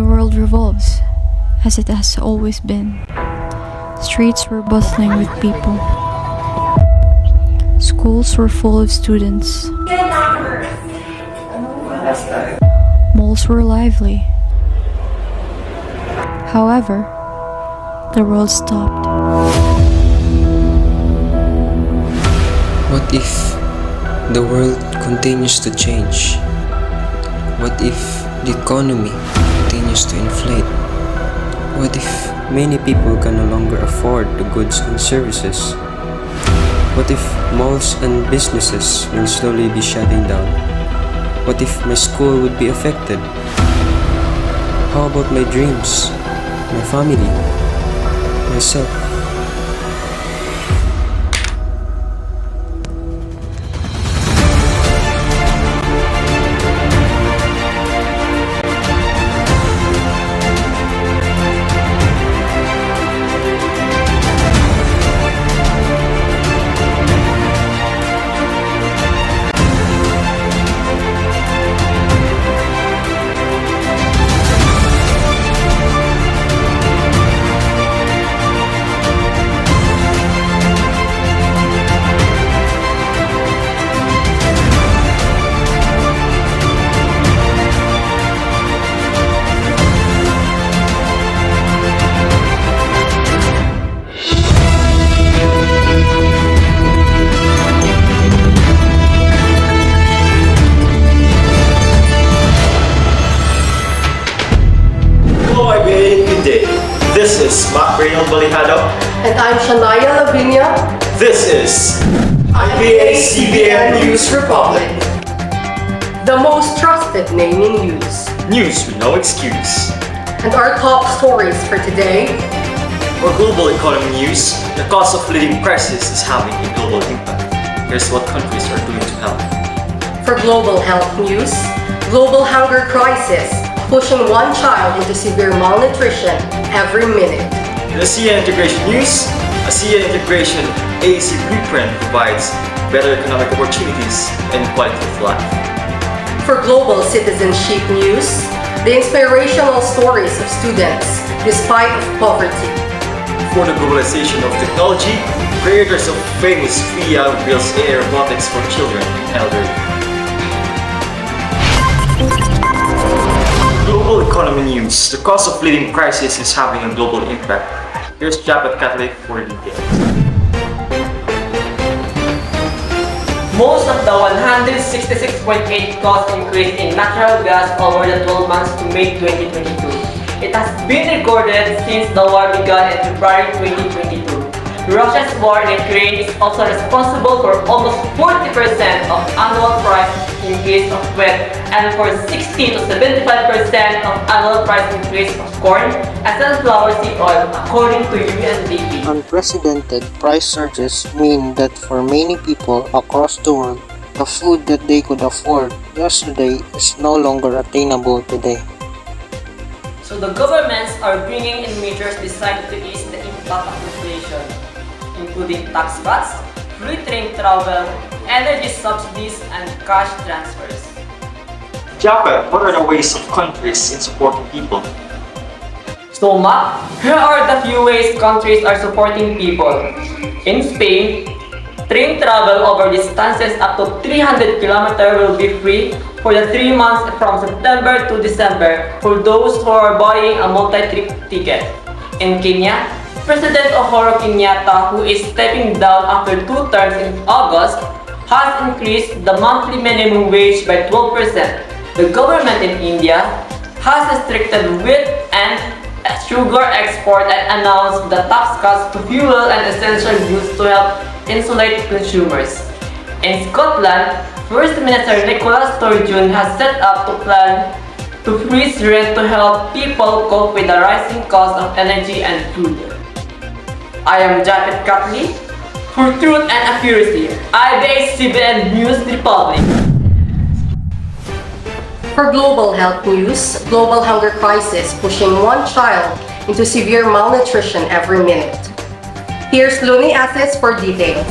The world revolves, as it has always been. Streets were bustling with people. Schools were full of students. Malls were lively. However, the world stopped. What if the world continues to change? What if the economy continues to inflate? What if many people can no longer afford the goods and services? What if malls and businesses will slowly be shutting down? What if my school would be affected? How about my dreams, my family, myself? This is About Globalization. And I'm Shania Lavinia. This is IBA-CBN News Republic. The most trusted name in news. News with no excuse. And our top stories for today. For global economy news, the cost of living crisis is having a global impact. Here's what countries are doing to help. For global health news, global hunger crisis, pushing one child into severe malnutrition every minute. In ASEAN integration news, ASEAN integration AEC blueprint provides better economic opportunities and quality of life. For global citizenship news, the inspirational stories of students despite of poverty. For the globalization of technology, creators of famous FIA builds AI robotics for children and elderly. Global economy news. The cost of living crisis is having a global impact. Here's Japan Catholic for details. Most of the 166.8 cost increase in natural gas over the 12 months to May 2022. It has been recorded since the war began in February 2022. Russia's war in Ukraine is also responsible for almost 40% of annual price increase of wheat and for 60 to 75% of annual price increase of corn and sunflower seed oil, according to UNDP. Unprecedented price surges mean that for many people across the world, the food that they could afford yesterday is no longer attainable today. So the governments are bringing in measures designed to ease the impact of inflation, including tax cuts, free train travel, energy subsidies, and cash transfers. Japan, what are the ways of countries in supporting people? So, Ma, here are the few ways countries are supporting people. In Spain, train travel over distances up to 300 km will be free for the 3 months from September to December for those who are buying a multi-trip ticket. In Kenya, President Uhuru Kenyatta, who is stepping down after 2 terms in August, has increased the monthly minimum wage by 12%. The government in India has restricted wheat and sugar export and announced the tax cuts to fuel and essential goods to help insulate consumers. In Scotland, First Minister Nicola Sturgeon has set up to plan to freeze rent to help people cope with the rising cost of energy and food. I am Japet Katli for Truth and Accuracy, IBA-CBN News Republic. For global health news, global hunger crisis pushing one child into severe malnutrition every minute. Here's Looney Assets for details.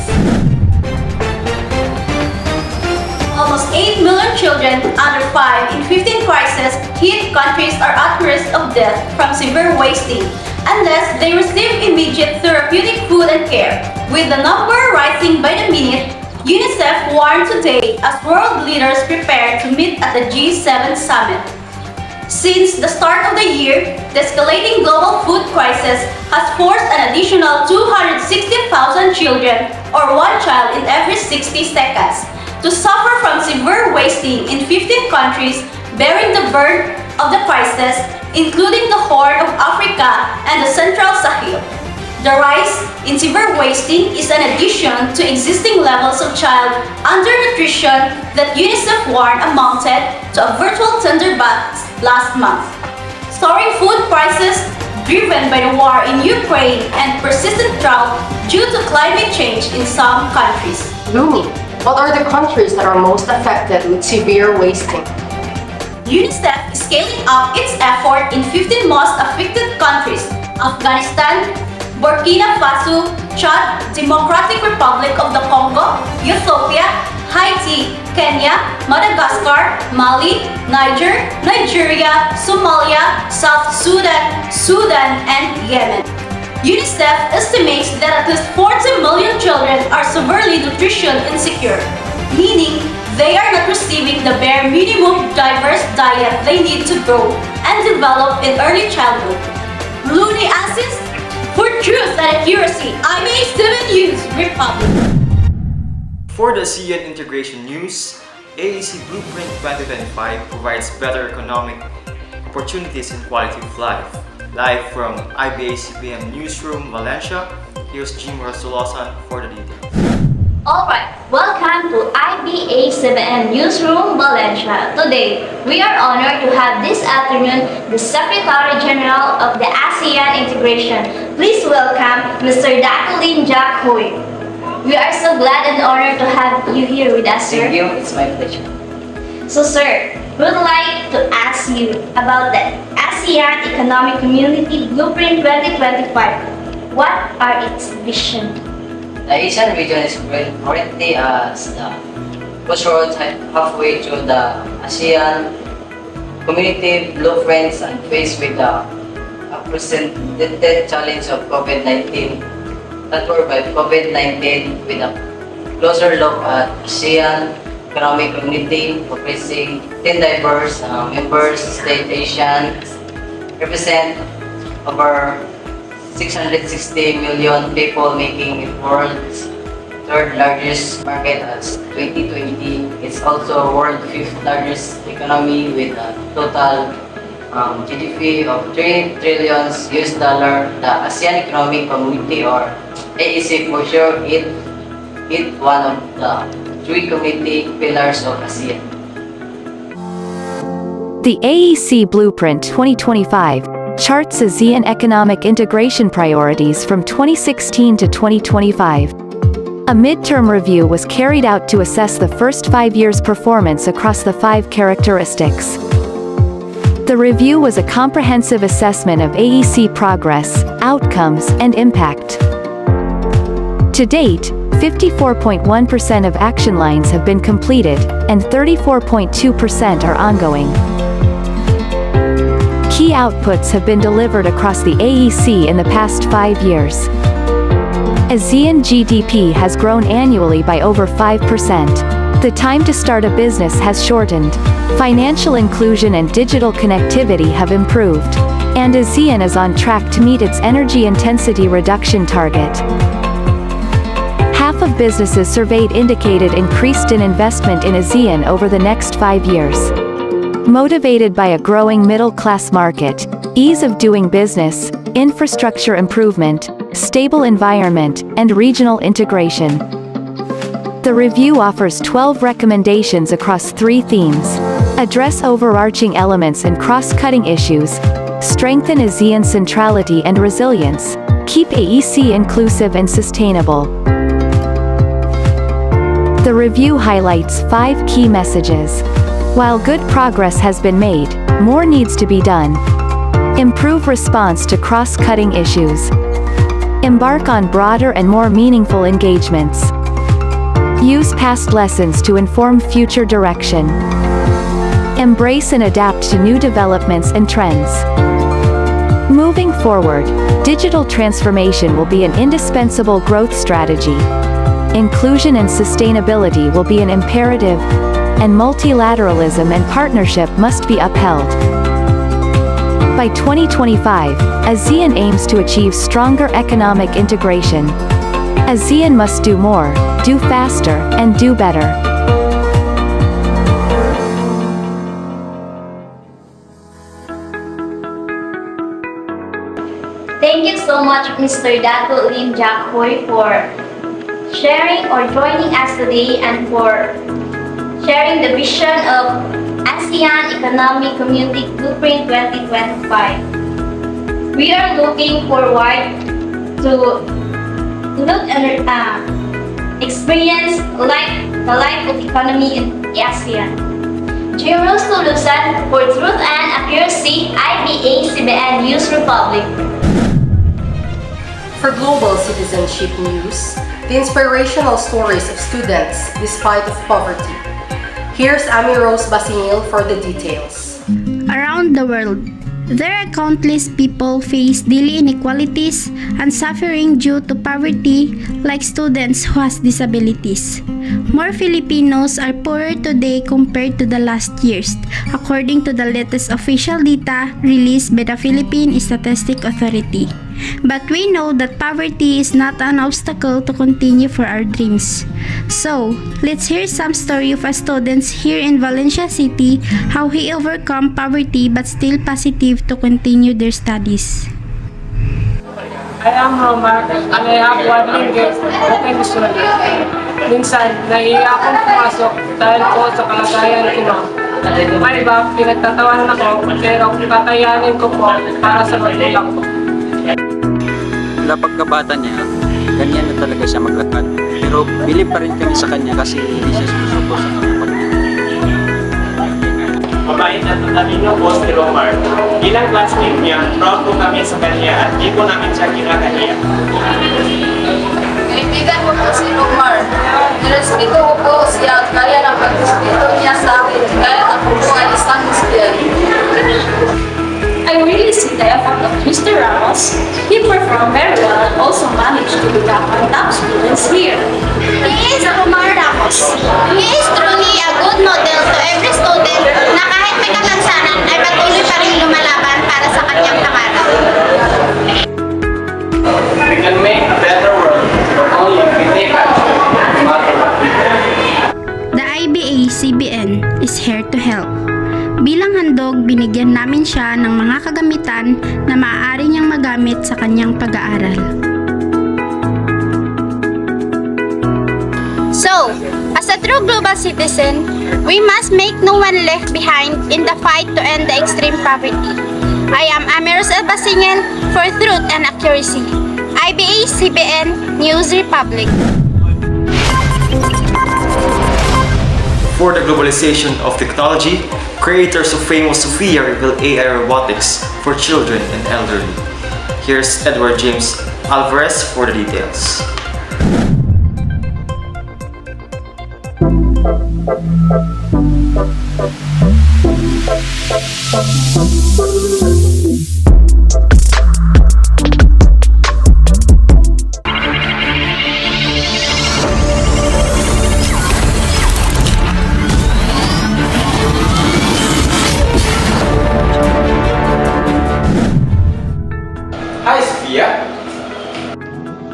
almost 8 million children under 5 in 15 crisis-hit countries are at risk of death from severe wasting unless they receive immediate therapeutic food and care. With the number rising by the minute, UNICEF warned today as world leaders prepare to meet at the G7 summit. Since the start of the year, the escalating global food crisis has forced an additional 260,000 children, or one child in every 60 seconds, to suffer from severe wasting in 15 countries bearing the burden of the crisis, including the Horn of Africa and the Central Sahel. The rise in severe wasting is an addition to existing levels of child undernutrition that UNICEF warned amounted to a virtual tinderbox last month. Soaring food prices driven by the war in Ukraine and persistent drought due to climate change in some countries. Lumi, what are the countries that are most affected with severe wasting? UNICEF is scaling up its effort in 15 most affected countries: Afghanistan, Burkina Faso, Chad, Democratic Republic of the Congo, Ethiopia, Haiti, Kenya, Madagascar, Mali, Niger, Nigeria, Somalia, South Sudan, and Yemen. UNICEF estimates that at least 40 million children are severely nutrition insecure, meaning they are not receiving the bare minimum diverse diet they need to grow and develop in early childhood. Looney Assis, for truth and accuracy, IBA 7 News Republic. For the ASEAN Integration News, AEC Blueprint 2025 provides better economic opportunities and quality of life. Live from IBA-CBN Newsroom, Valencia, here's Jim Rasolosan for the details. Alright, welcome to IBA-CBN Newsroom, Valencia. Today, we are honored to have this afternoon the Secretary General of the ASEAN Integration. Please welcome Mr. Dakulin Jack Hoy. We are so glad and honored to have you here with us, sir. Thank you, it's my pleasure. So, sir, we would like to ask you about the ASEAN Economic Community Blueprint 2025. What are its vision? The Asian region is currently as the crossroads halfway through the ASEAN community blueprints and faced with the unprecedented challenge of COVID-19 that were by COVID-19 with a closer look at ASEAN economic community comprising 10 diverse members state. ASEAN represent over 660 million people, making it world's third largest market as 2020. It's also world's fifth largest economy with a total GDP of $3 trillion. The ASEAN Economic Community, or AEC for sure, it one of the three community pillars of ASEAN. The AEC Blueprint 2025 charts ASEAN economic integration priorities from 2016 to 2025. A midterm review was carried out to assess the first 5 years' performance across the 5 characteristics. The review was a comprehensive assessment of AEC progress, outcomes, and impact. To date, 54.1% of action lines have been completed, and 34.2% are ongoing. Key outputs have been delivered across the AEC in the past 5 years. ASEAN GDP has grown annually by over 5%. The time to start a business has shortened. Financial inclusion and digital connectivity have improved. And ASEAN is on track to meet its energy intensity reduction target. Half of businesses surveyed indicated increased investment in ASEAN over the next 5 years. Motivated by a growing middle-class market, ease of doing business, infrastructure improvement, stable environment, and regional integration. The review offers 12 recommendations across 3 themes: address overarching elements and cross-cutting issues, strengthen ASEAN centrality and resilience, keep AEC inclusive and sustainable. The review highlights 5 key messages. While good progress has been made, more needs to be done. Improve response to cross-cutting issues. Embark on broader and more meaningful engagements. Use past lessons to inform future direction. Embrace and adapt to new developments and trends. Moving forward, digital transformation will be an indispensable growth strategy. Inclusion and sustainability will be an imperative, and multilateralism and partnership must be upheld. By 2025, ASEAN aims to achieve stronger economic integration. ASEAN must do more, do faster, and do better. Thank you so much, Mr. Dato Lim Jack Hoy, for sharing or joining us today and for sharing the vision of ASEAN Economic Community Blueprint 2025. We are looking forward to look and experience the life of economy in ASEAN. Jiro Solusan for Truth and Accuracy, IBA-CBN News Republic. For global citizenship news, the inspirational stories of students despite of poverty. Here's Ami Rose Basingil for the details. Around the world, there are countless people face daily inequalities and suffering due to poverty, like students who has disabilities. More Filipinos are poorer today compared to the last years, according to the latest official data released by the Philippine Statistics Authority. But we know that poverty is not an obstacle to continue for our dreams. So, let's hear some story of a student here in Valencia City, how he overcome poverty but still positive to continue their studies. I am Romar and I have one language open visually. Minsan, nahiya akong pumasok dahil po sa kalagayan ko. May iba, pinagtatawanan ako pero tatayanin ko po para sa magulang ko. Mula pagkabata niya, ganyan na talaga siya maglakad. Pero bilib pa rin kami sa kanya kasi hindi siya susuko sa kapag. Mabait at matalino po si Romar. Bilang classmate niya, proud po kami sa kanya at di po namin siya kinakahiya. Kaibigan ko po si Romar. Nirespeto ko po siya at kaya ng pag-respeto niya sa akin kahit ako po ay isang estudyante. I really see the effort of Mr. Ramos. He performed very well and also managed to become our top students here. He is Romar Ramos. He is truly a good model to every student na kahit may kalansanan ay patuloy pa rin lumalaban para sa kanyang pangarap. We can make a better world only if we take action, no matter what. The IBA-CBN is here to help. Bilang handog, binigyan namin siya ng mga kagamitan na maaari niyang magamit sa kanyang pag-aaral. So, as a true global citizen, we must make no one left behind in the fight to end the extreme poverty. I am Amiros Basingil for Truth and Accuracy, IBA-CBN News Republic. For the globalization of technology, creators of famous Sophia reveal AI robotics for children and elderly. Here's Edward James Alvarez for the details. Hi, Sophia.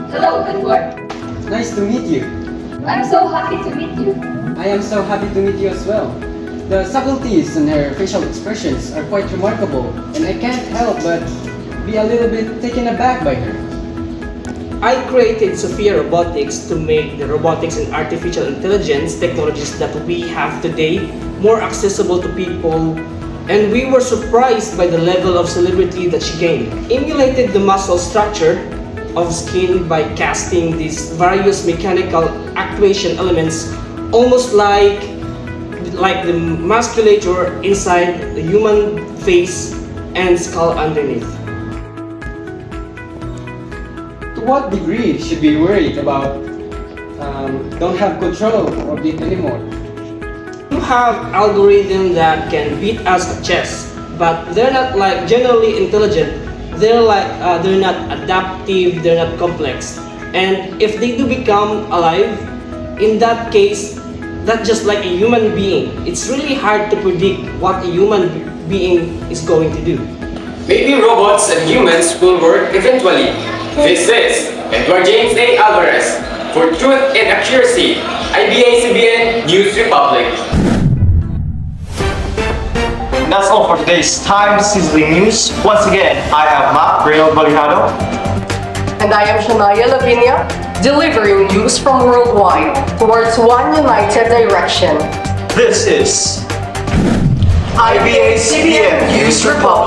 Hello, Edward. Nice to meet you. I'm so happy to meet you. I am so happy to meet you as well. The subtleties in her facial expressions are quite remarkable, and I can't help but be a little bit taken aback by her. I created Sophia Robotics to make the robotics and artificial intelligence technologies that we have today more accessible to people, and we were surprised by the level of celebrity that she gained. Emulated the muscle structure of skin by casting these various mechanical actuation elements almost like the musculature inside the human face and skull underneath. To what degree should we be worried about don't have control of it anymore. You have algorithms that can beat us at chess, but they're not like generally intelligent. They're not adaptive, they're not complex. And if they do become alive, in that case, that's just like a human being. It's really hard to predict what a human being is going to do. Maybe robots and humans will work eventually. This is Edward James A. Alvarez for Truth and Accuracy, IBA-CBN News Republic. That's all for today's Time Sizzling News. Once again, I am Matt Real Balijado. And I am Shania Lavinia, delivering news from worldwide towards one united direction. This is IBA-CBN News Republic.